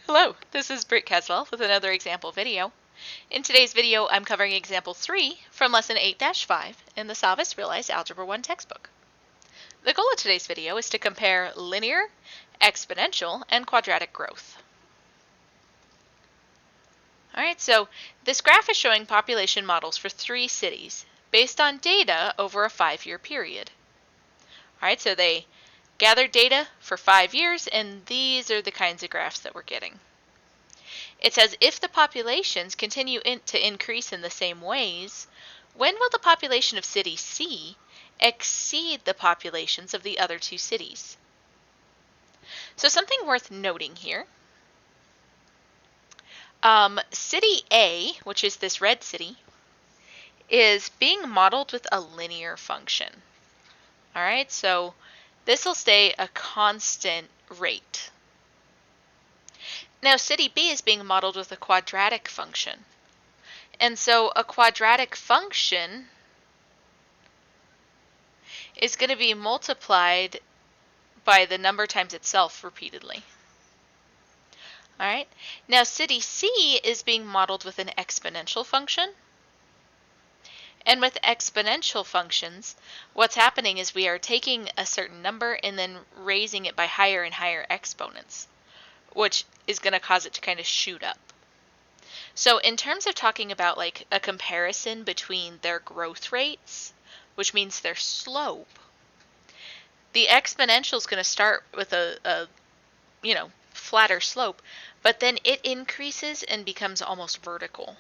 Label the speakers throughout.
Speaker 1: Hello, this is Britt Caswell with another example video. In today's video, I'm covering example 3 from lesson 8-5 in the SavvasRealize Algebra 1 textbook. The goal of today's video is to compare linear, exponential, and quadratic growth. Alright, so this graph is showing population models for 3 cities based on data over a 5-year period. Alright, so they gathered data for 5 years, and these are the kinds of graphs that we're getting. It says if the populations continue to increase in the same ways, when will the population of city C exceed the populations of the other 2 cities? So something worth noting here. City A, which is this red city, is being modeled with a linear function. All right, so this will stay a constant rate. Now, city B is being modeled with a quadratic function. And so a quadratic function is going to be multiplied by the number times itself repeatedly. All right, now city C is being modeled with an exponential function. And with exponential functions, what's happening is we are taking a certain number and then raising it by higher and higher exponents, which is going to cause it to kind of shoot up. So in terms of talking about like a comparison between their growth rates, which means their slope, the exponential is going to start with a flatter slope, but then it increases and becomes almost vertical.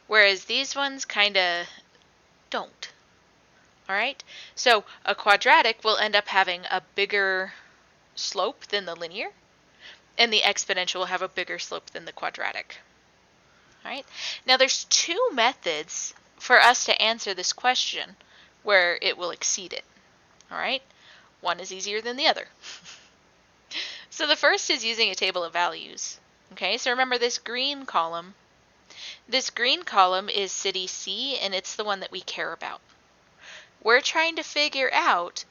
Speaker 1: Whereas these ones kind of don't. All right, so a quadratic will end up having a bigger slope than the linear, and the exponential will have a bigger slope than the quadratic. All right, now there's 2 methods for us to answer this question where it will exceed it. All right, one is easier than the other. So the first is using a table of values. Okay, so remember this green column. This green column is city C, and it's the one that we care about. We're trying to figure out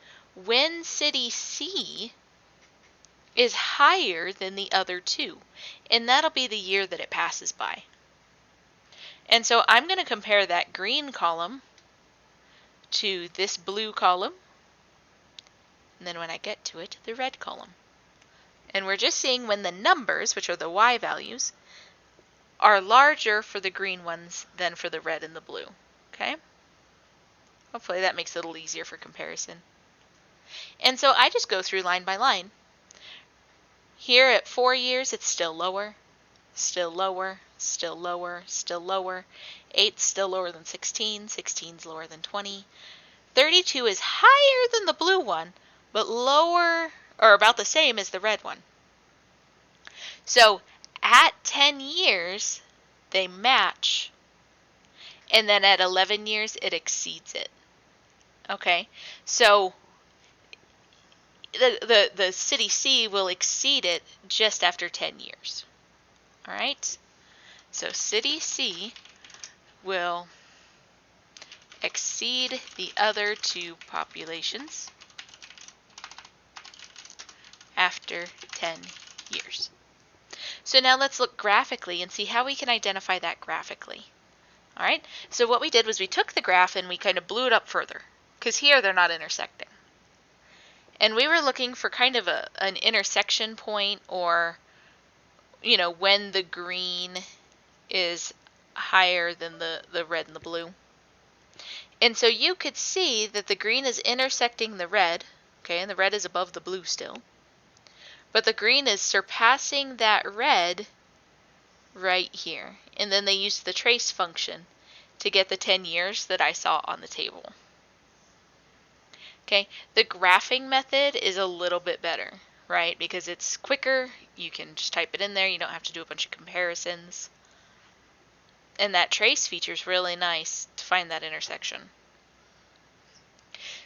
Speaker 1: when city C is higher than the other 2, and that'll be the year that it passes by. And so I'm going to compare that green column to this blue column, and then when I get to it, the red column. And we're just seeing when the numbers, which are the y values, are larger for the green ones than for the red and the blue. Okay? Hopefully that makes it a little easier for comparison. And so I just go through line by line. Here at 4 years, it's still lower, still lower, still lower, still lower. 8's still lower than 16, 16's lower than 20. 32 is higher than the blue one, but lower or about the same as the red one. So at 10 years, they match, and then at 11 years, it exceeds it. Okay, so the city C will exceed it just after 10 years. All right, so city C will exceed the other 2 populations after 10 years. So now let's look graphically and see how we can identify that graphically. All right, so what we did was we took the graph and we kind of blew it up further, because here they're not intersecting. And we were looking for kind of an intersection point, or, when the green is higher than the red and the blue. And so you could see that the green is intersecting the red, okay, and the red is above the blue still. But the green is surpassing that red right here. And then they used the trace function to get the 10 years that I saw on the table. Okay, the graphing method is a little bit better, right? Because it's quicker, you can just type it in there, you don't have to do a bunch of comparisons. And that trace feature is really nice to find that intersection.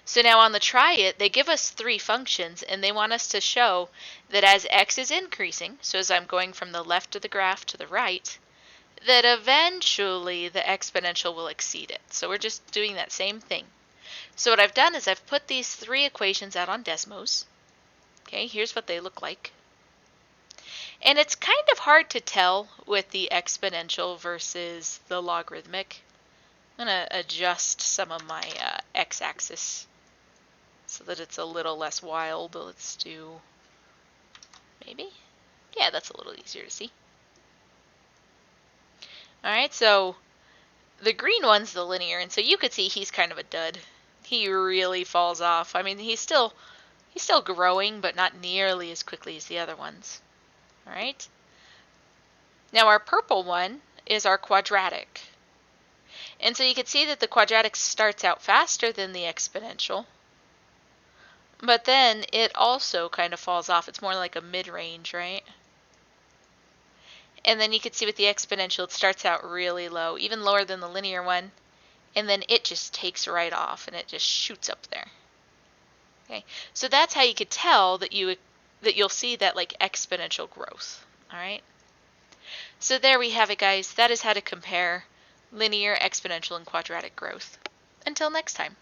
Speaker 1: So now on the try it, they give us 3 functions, and they want us to show that as x is increasing, so as I'm going from the left of the graph to the right, that eventually the exponential will exceed it. So we're just doing that same thing. So what I've done is I've put these 3 equations out on Desmos. Okay, here's what they look like. And it's kind of hard to tell with the exponential versus the logarithmic. I'm going to adjust some of my x-axis so that it's a little less wild. Let's do, maybe? Yeah, that's a little easier to see. All right, so the green one's the linear, and so you could see he's kind of a dud. He really falls off. I mean, he's still growing, but not nearly as quickly as the other ones. All right. Now our purple one is our quadratic. And so you can see that the quadratic starts out faster than the exponential, but then it also kind of falls off. It's more like a mid-range, right? And then you can see with the exponential, it starts out really low, even lower than the linear one, and then it just takes right off and it just shoots up there. Okay, so that's how you could tell that you'll see that like exponential growth. All right. So there we have it, guys. That is how to compare linear, exponential, and quadratic growth. Until next time.